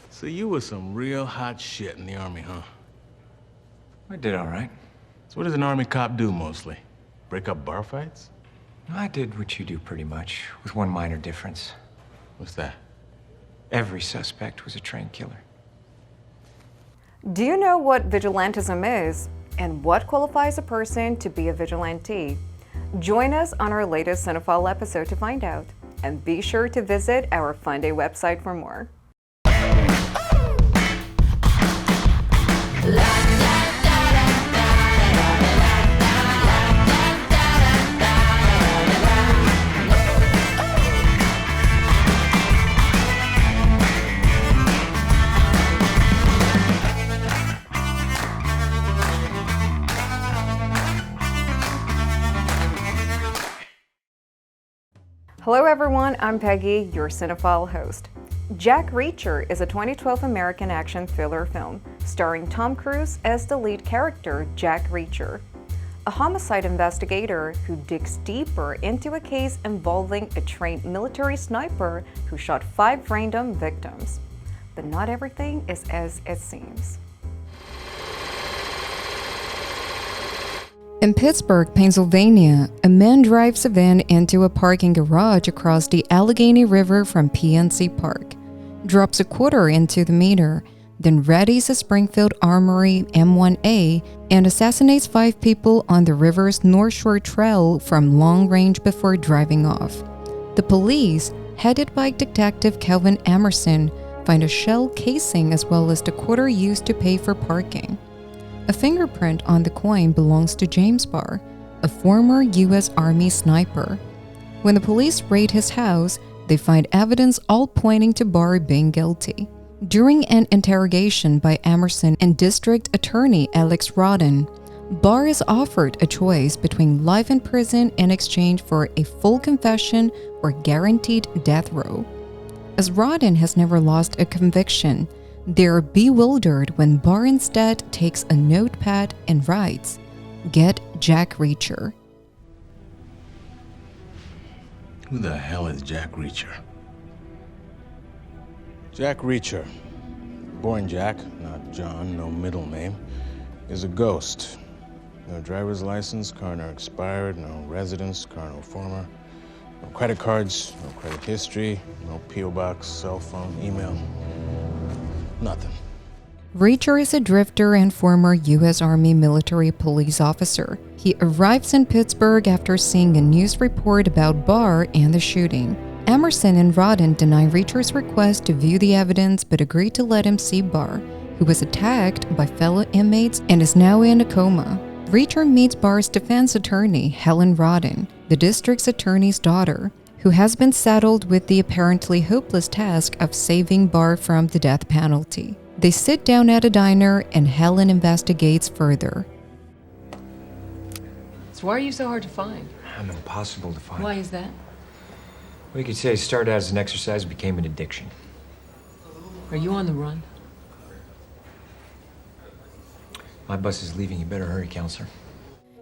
So you were some real hot shit in the Army, huh? I did all right. So what does an Army cop do mostly? Break up bar fights? I did what you do pretty much, with one minor difference. What's that? Every suspect was a trained killer. Do you know what vigilantism is and what qualifies a person to be a vigilante? Join us on our latest Cinephile episode to find out. And be sure to visit our FUNDAY website for more. Hello everyone, I'm Peggy, your Cinephile host. Jack Reacher is a 2012 American action thriller film starring Tom Cruise as the lead character, Jack Reacher, a homicide investigator who digs deeper into a case involving a trained military sniper who shot 5 random victims. But not everything is as it seems. In Pittsburgh, Pennsylvania, a man drives a van into a parking garage across the Allegheny River from PNC Park, drops a quarter into the meter, then readies a Springfield Armory M1A and assassinates 5 people on the river's North Shore Trail from long range before driving off. The police, headed by Detective Kelvin Emerson, find a shell casing as well as the quarter used to pay for parking. A fingerprint on the coin belongs to James Barr, a former U.S. Army sniper. When the police raid his house, they find evidence all pointing to Barr being guilty. During an interrogation by Emerson and District Attorney Alex Rodden, Barr is offered a choice between life in prison in exchange for a full confession or guaranteed death row. As Rodden has never lost a conviction, they're bewildered when Barr instead takes a notepad and writes, "Get Jack Reacher." Who the hell is Jack Reacher? Jack Reacher, born Jack, not John, no middle name, is a ghost. No driver's license, car no expired, no residence, car no former, no credit cards, no credit history, no P.O. box, cell phone, email. Nothing. Reacher is a drifter and former U.S. Army military police officer. He arrives in Pittsburgh after seeing a news report about Barr and the shooting. Emerson and Rodden deny Reacher's request to view the evidence but agree to let him see Barr, who was attacked by fellow inmates and is now in a coma. Reacher meets Barr's defense attorney, Helen Rodden, the district's attorney's daughter, who has been saddled with the apparently hopeless task of saving Barr from the death penalty. They sit down at a diner and Helen investigates further. So why are you so hard to find? I'm impossible to find. Why is that? We could say it started out as an exercise, became an addiction. Are you on the run? My bus is leaving. You better hurry, counselor.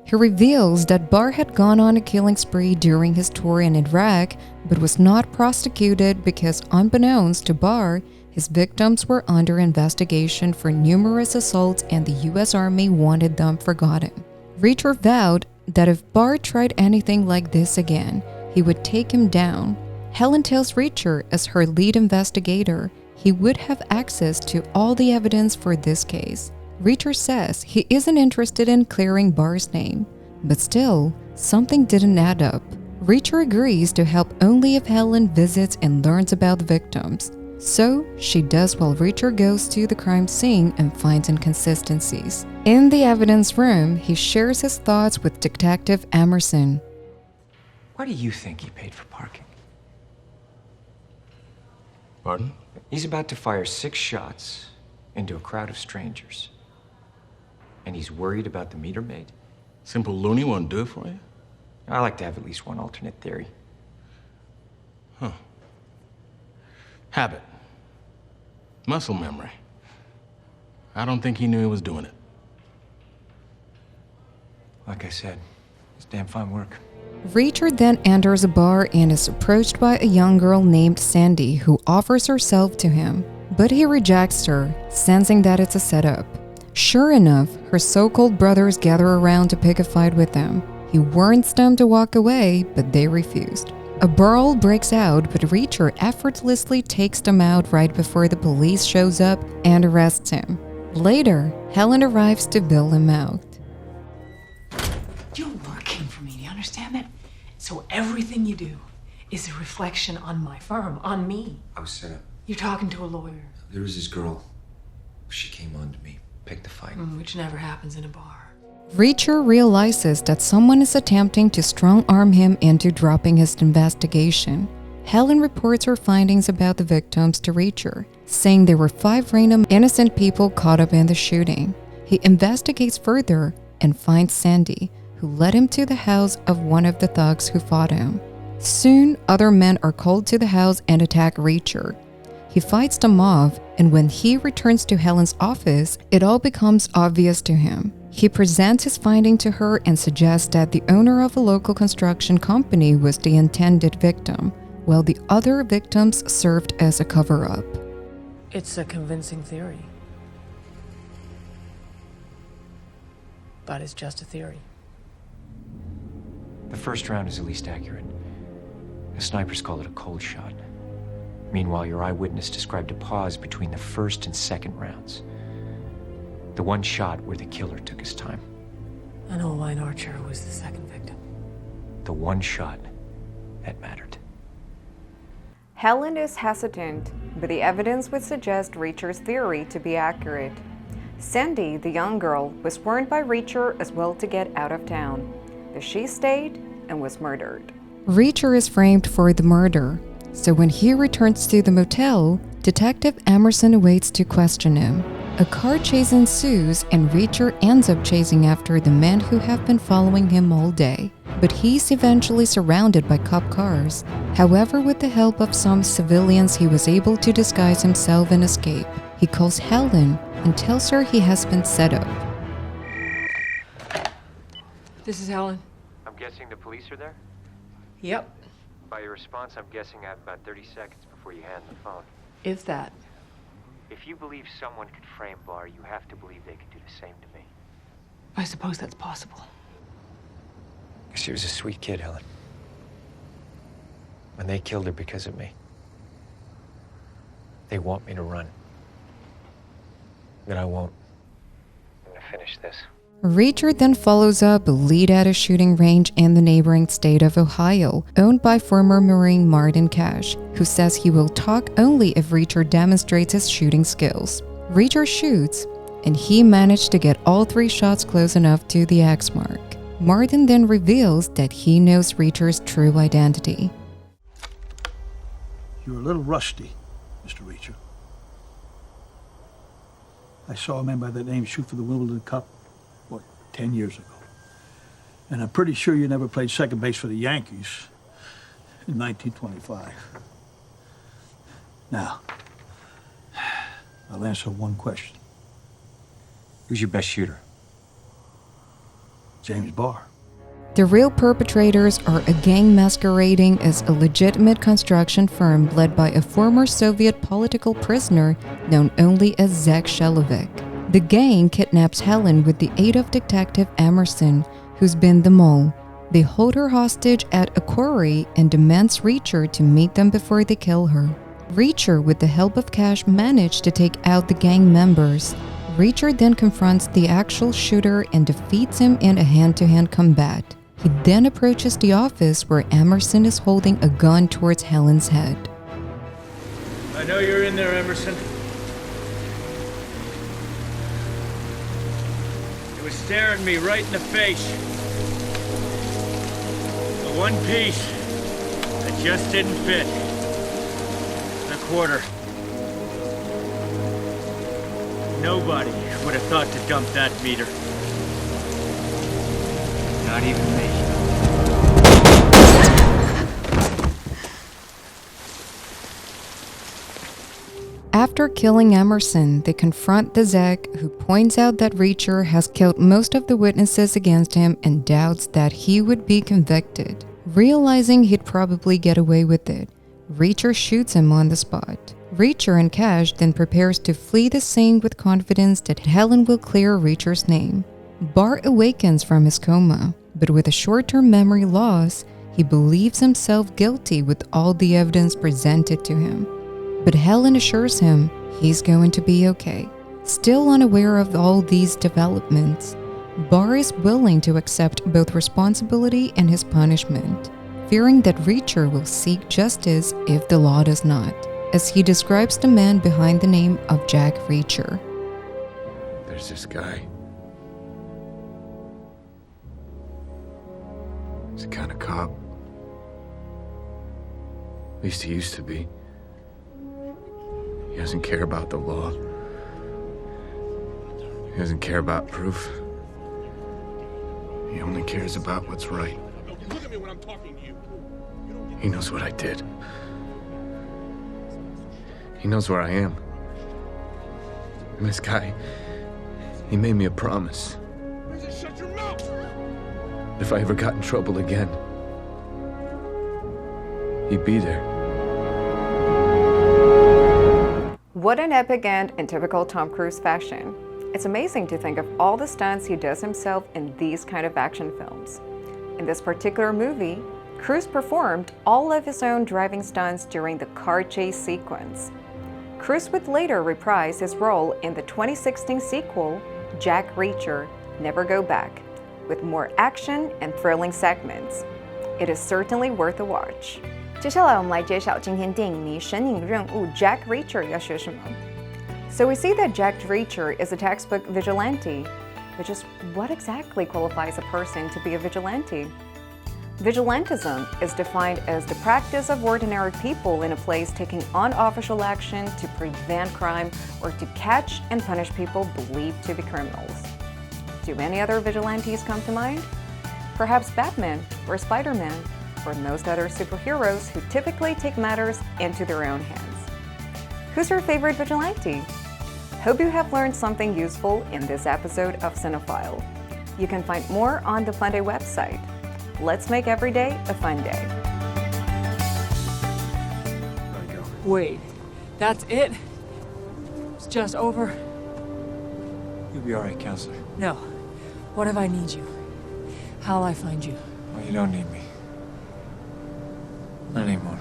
He reveals that Barr had gone on a killing spree during his tour in Iraq, but was not prosecuted because, unbeknownst to Barr, his victims were under investigation for numerous assaults and the U.S. Army wanted them forgotten. Reacher vowed that if Barr tried anything like this again, he would take him down. Helen tells Reacher, as her lead investigator, he would have access to all the evidence for this case. Reacher says he isn't interested in clearing Barr's name, but still, something didn't add up. Reacher agrees to help only if Helen visits and learns about the victims. So, she does while Reacher goes to the crime scene and finds inconsistencies. In the evidence room, he shares his thoughts with Detective Emerson. Why do you think he paid for parking? Pardon? He's about to fire 6 shots into a crowd of strangers. And he's worried about the meter maid? Simple loony won't do it for you? I like to have at least one alternate theory. Huh. Habit. Muscle memory. I don't think he knew he was doing it. Like I said, it's damn fine work. Reacher then enters a bar and is approached by a young girl named Sandy who offers herself to him, but he rejects her, sensing that it's a setup. Sure enough, her so-called brothers gather around to pick a fight with them. He warns them to walk away, but they refused. A brawl breaks out, but Reacher effortlessly takes them out right before the police shows up and arrests him. Later, Helen arrives to bail him out. You're working for me, do you understand that? So everything you do is a reflection on my firm, on me. I was set up. You're talking to a lawyer, There was this girl. She came on to me, picked the fight. which never happens in a bar. Reacher realizes that someone is attempting to strong-arm him into dropping his investigation. Helen reports her findings about the victims to Reacher, saying there were 5 random innocent people caught up in the shooting. He investigates further and finds Sandy, who led him to the house of one of the thugs who fought him. Soon, other men are called to the house and attack Reacher. He fights them off, and when he returns to Helen's office, it all becomes obvious to him. He presents his finding to her and suggests that the owner of a local construction company was the intended victim, while the other victims served as a cover-up. It's a convincing theory. But it's just a theory. The first round is the least accurate. The snipers call it a cold shot. Meanwhile, your eyewitness described a pause between the first and second rounds. The one shot where the killer took his time. An O-line archer was the second victim. The one shot that mattered. Helen is hesitant, but the evidence would suggest Reacher's theory to be accurate. Sandy, the young girl, was warned by Reacher as well to get out of town, but she stayed and was murdered. Reacher is framed for the murder, so when he returns to the motel, Detective Emerson awaits to question him. A car chase ensues and Reacher ends up chasing after the men who have been following him all day, but he's eventually surrounded by cop cars. However, with the help of some civilians, he was able to disguise himself and escape. He calls Helen and tells her he has been set up. This is Helen. I'm guessing the police are there? Yep. By your response, I'm guessing I have about 30 seconds before you hand the phone. If that. If you believe someone could frame Barr, you have to believe they could do the same to me. I suppose that's possible. She was a sweet kid, Helen. And they killed her because of me. They want me to run. But I won't. I'm gonna finish this. Reacher then follows up a lead at a shooting range in the neighboring state of Ohio, owned by former Marine Martin Cash, who says he will talk only if Reacher demonstrates his shooting skills. Reacher shoots, and he managed to get all 3 shots close enough to the X mark. Martin then reveals that he knows Reacher's true identity. You're a little rusty, Mr. Reacher. I saw a man by that name shoot for the Wimbledon Cup, 10 years ago. And I'm pretty sure you never played second base for the Yankees in 1925. Now, I'll answer one question. Who's your best shooter? James Barr. The real perpetrators are a gang masquerading as a legitimate construction firm led by a former Soviet political prisoner known only as Zach Shelovic. The gang kidnaps Helen with the aid of Detective Emerson, who's been the mole. They hold her hostage at a quarry and demands Reacher to meet them before they kill her. Reacher, with the help of Cash, managed to take out the gang members. Reacher then confronts the actual shooter and defeats him in a hand-to-hand combat. He then approaches the office where Emerson is holding a gun towards Helen's head. I know you're in there, Emerson. It was staring me right in the face. The one piece that just didn't fit. The quarter. Nobody would have thought to dump that meter. Not even me. After killing Emerson, they confront the Zach, who points out that Reacher has killed most of the witnesses against him and doubts that he would be convicted. Realizing he'd probably get away with it, Reacher shoots him on the spot. Reacher and Cash then prepares to flee the scene with confidence that Helen will clear Reacher's name. Barr awakens from his coma, but with a short-term memory loss, he believes himself guilty with all the evidence presented to him. But Helen assures him he's going to be okay. Still unaware of all these developments, Barr is willing to accept both responsibility and his punishment, fearing that Reacher will seek justice if the law does not, as he describes the man behind the name of Jack Reacher. There's this guy. He's the kind of cop. At least he used to be. He doesn't care about the law. He doesn't care about proof. He only cares about what's right. Look at me when I'm talking to you. He knows what I did. He knows where I am. And this guy, he made me a promise. Shut your mouth! If I ever got in trouble again, he'd be there. What an epic end in typical Tom Cruise fashion. It's amazing to think of all the stunts he does himself in these kind of action films. In this particular movie, Cruise performed all of his own driving stunts during the car chase sequence. Cruise would later reprise his role in the 2016 sequel, Jack Reacher, Never Go Back, with more action and thrilling segments. It is certainly worth a watch. 接下来我们来揭晓今天电影迷神隐任务 Jack Reacher 要学什么。So we see that Jack Reacher is a textbook vigilante, but just what exactly qualifies a person to be a vigilante? Vigilantism is defined as the practice of ordinary people in a place taking unofficial action to prevent crime or to catch and punish people believed to be criminals. Do any other vigilantes come to mind? Perhaps Batman or Spider-Man, or most other superheroes who typically take matters into their own hands. Who's your favorite vigilante? Hope you have learned something useful in this episode of Cinephile. You can find more on the FUNDAY website. Let's make every day a fun day. Wait, that's it? It's just over? You'll be all right, counselor. No. What if I need you? How'll I find you? Well, you don't need me. Not anymore.